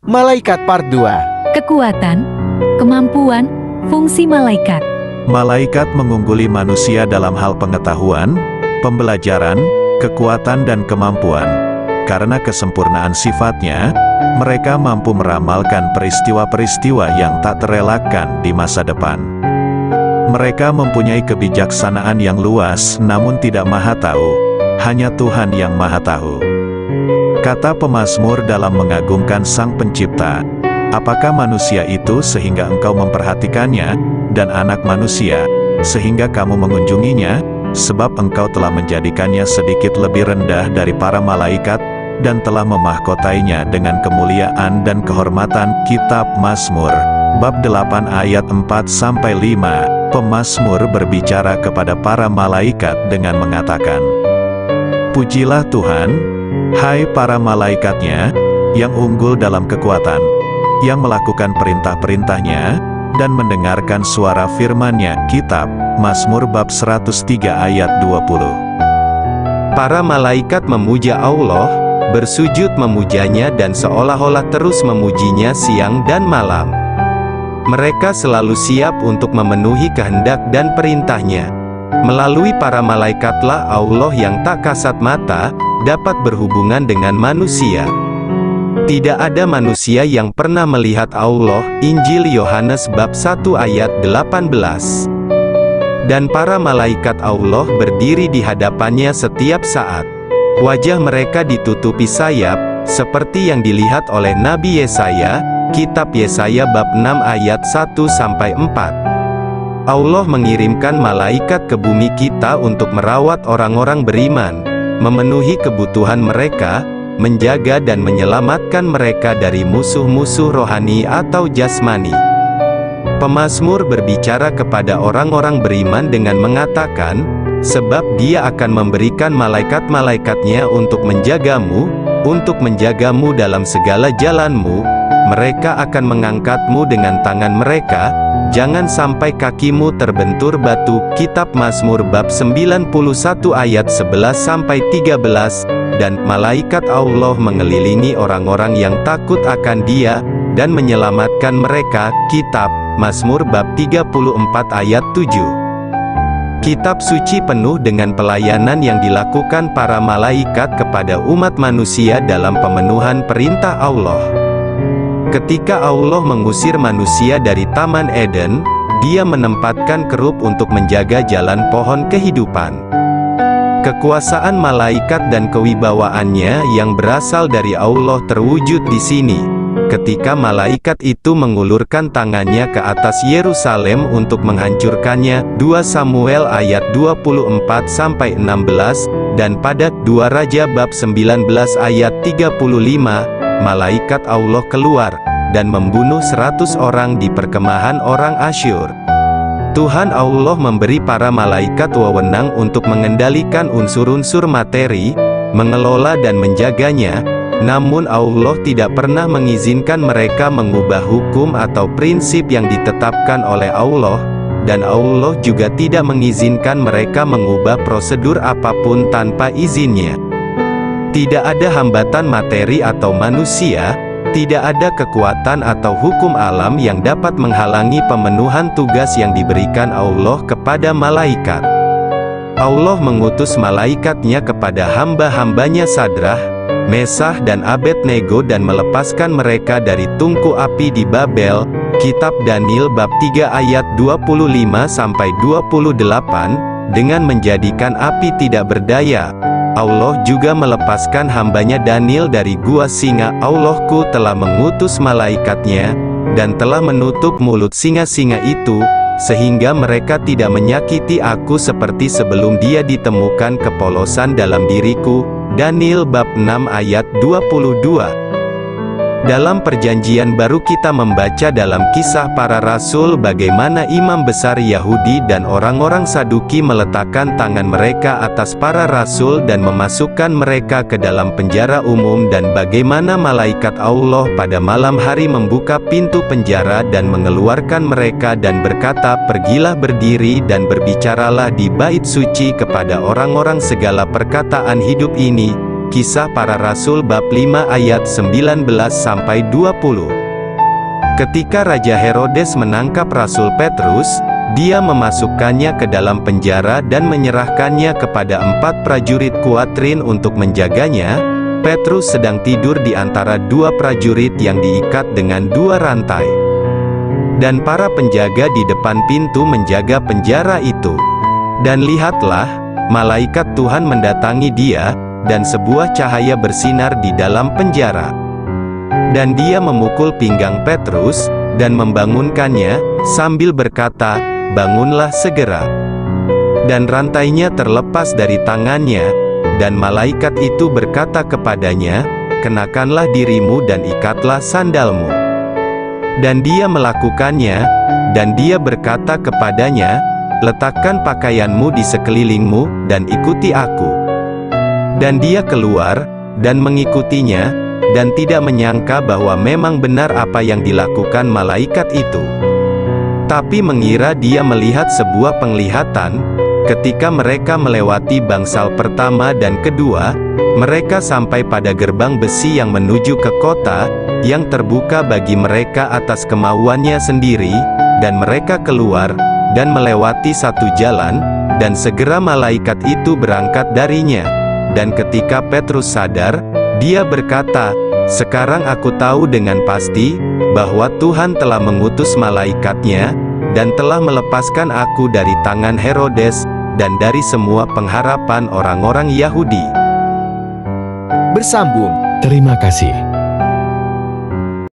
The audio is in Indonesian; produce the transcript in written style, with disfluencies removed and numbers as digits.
Malaikat Part 2. Kekuatan, kemampuan, fungsi malaikat. Malaikat mengungguli manusia dalam hal pengetahuan, pembelajaran, kekuatan dan kemampuan. Karena kesempurnaan sifatnya, mereka mampu meramalkan peristiwa-peristiwa yang tak terelakkan di masa depan. Mereka mempunyai kebijaksanaan yang luas namun tidak maha tahu. Hanya Tuhan yang maha tahu. Kata pemazmur dalam mengagungkan Sang Pencipta, apakah manusia itu sehingga engkau memperhatikannya, dan anak manusia, sehingga kamu mengunjunginya, sebab engkau telah menjadikannya sedikit lebih rendah dari para malaikat, dan telah memahkotainya dengan kemuliaan dan kehormatan. Kitab Mazmur, bab 8 ayat 4-5, pemazmur berbicara kepada para malaikat dengan mengatakan, Pujilah Tuhan, hai para malaikatnya, yang unggul dalam kekuatan, yang melakukan perintah-perintahnya, dan mendengarkan suara firman-Nya. Kitab Mazmur bab 103 ayat 20. Para malaikat memuja Allah, bersujud memujanya dan seolah-olah terus memujinya siang dan malam. Mereka selalu siap untuk memenuhi kehendak dan perintah-Nya. Melalui para malaikatlah Allah yang tak kasat mata, dapat berhubungan dengan manusia. Tidak ada manusia yang pernah melihat Allah. Injil Yohanes bab 1 ayat 18. Dan para malaikat Allah berdiri di hadapannya setiap saat. Wajah mereka ditutupi sayap, seperti yang dilihat oleh Nabi Yesaya. Kitab Yesaya bab 6 ayat 1-4. Allah mengirimkan malaikat ke bumi kita untuk merawat orang-orang beriman, memenuhi kebutuhan mereka, menjaga dan menyelamatkan mereka dari musuh-musuh rohani atau jasmani. Pemazmur berbicara kepada orang-orang beriman dengan mengatakan, sebab Dia akan memberikan malaikat-malaikatnya untuk menjagamu dalam segala jalanmu. Mereka akan mengangkatmu dengan tangan mereka, jangan sampai kakimu terbentur batu. Kitab Mazmur bab 91 ayat 11-13. Dan malaikat Allah mengelilingi orang-orang yang takut akan Dia, dan menyelamatkan mereka. Kitab Mazmur bab 34 ayat 7. Kitab suci penuh dengan pelayanan yang dilakukan para malaikat kepada umat manusia dalam pemenuhan perintah Allah. Ketika Allah mengusir manusia dari Taman Eden, Dia menempatkan kerub untuk menjaga jalan pohon kehidupan. Kekuasaan malaikat dan kewibawaannya yang berasal dari Allah terwujud di sini. Ketika malaikat itu mengulurkan tangannya ke atas Yerusalem untuk menghancurkannya. 2 Samuel ayat 24-16, dan pada 2 Raja bab 19 ayat 35, malaikat Allah keluar, dan membunuh 100 orang di perkemahan orang Asyur. Tuhan Allah memberi para malaikat wewenang untuk mengendalikan unsur-unsur materi, mengelola dan menjaganya, namun Allah tidak pernah mengizinkan mereka mengubah hukum atau prinsip yang ditetapkan oleh Allah, dan Allah juga tidak mengizinkan mereka mengubah prosedur apapun tanpa izinnya. Tidak ada hambatan materi atau manusia, tidak ada kekuatan atau hukum alam yang dapat menghalangi pemenuhan tugas yang diberikan Allah kepada malaikat. Allah mengutus malaikatnya kepada hamba-hambanya Sadrah, Mesah dan Abednego dan melepaskan mereka dari tungku api di Babel. Kitab Daniel bab 3 ayat 25-28, dengan menjadikan api tidak berdaya. Allah juga melepaskan hambanya Daniel dari gua singa. Allahku telah mengutus malaikatnya, dan telah menutup mulut singa-singa itu, sehingga mereka tidak menyakiti aku seperti sebelum dia ditemukan kepolosan dalam diriku. Daniel bab 6 ayat 22. Dalam Perjanjian Baru kita membaca dalam Kisah Para Rasul bagaimana imam besar Yahudi dan orang-orang Saduki meletakkan tangan mereka atas para rasul dan memasukkan mereka ke dalam penjara umum, dan bagaimana malaikat Allah pada malam hari membuka pintu penjara dan mengeluarkan mereka dan berkata, pergilah berdiri dan berbicaralah di bait suci kepada orang-orang segala perkataan hidup ini. Kisah Para Rasul bab 5 ayat 19-20. Ketika Raja Herodes menangkap Rasul Petrus, dia memasukkannya ke dalam penjara dan menyerahkannya kepada 4 prajurit kuatrin untuk menjaganya. Petrus sedang tidur di antara 2 prajurit yang diikat dengan 2 rantai. Dan para penjaga di depan pintu menjaga penjara itu. Dan lihatlah, malaikat Tuhan mendatangi dia, dan sebuah cahaya bersinar di dalam penjara. Dan dia memukul pinggang Petrus, dan membangunkannya, sambil berkata, "Bangunlah segera." Dan rantainya terlepas dari tangannya, dan malaikat itu berkata kepadanya, "Kenakanlah dirimu dan ikatlah sandalmu." Dan dia melakukannya, dan dia berkata kepadanya, "Letakkan pakaianmu di sekelilingmu, dan ikuti aku." Dan dia keluar, dan mengikutinya, dan tidak menyangka bahwa memang benar apa yang dilakukan malaikat itu. Tapi mengira dia melihat sebuah penglihatan. Ketika mereka melewati bangsal pertama dan kedua, mereka sampai pada gerbang besi yang menuju ke kota, yang terbuka bagi mereka atas kemauannya sendiri, dan mereka keluar, dan melewati satu jalan, dan segera malaikat itu berangkat darinya. Dan ketika Petrus sadar, dia berkata, "Sekarang aku tahu dengan pasti, bahwa Tuhan telah mengutus malaikatnya, dan telah melepaskan aku dari tangan Herodes, dan dari semua pengharapan orang-orang Yahudi." Bersambung. Terima kasih.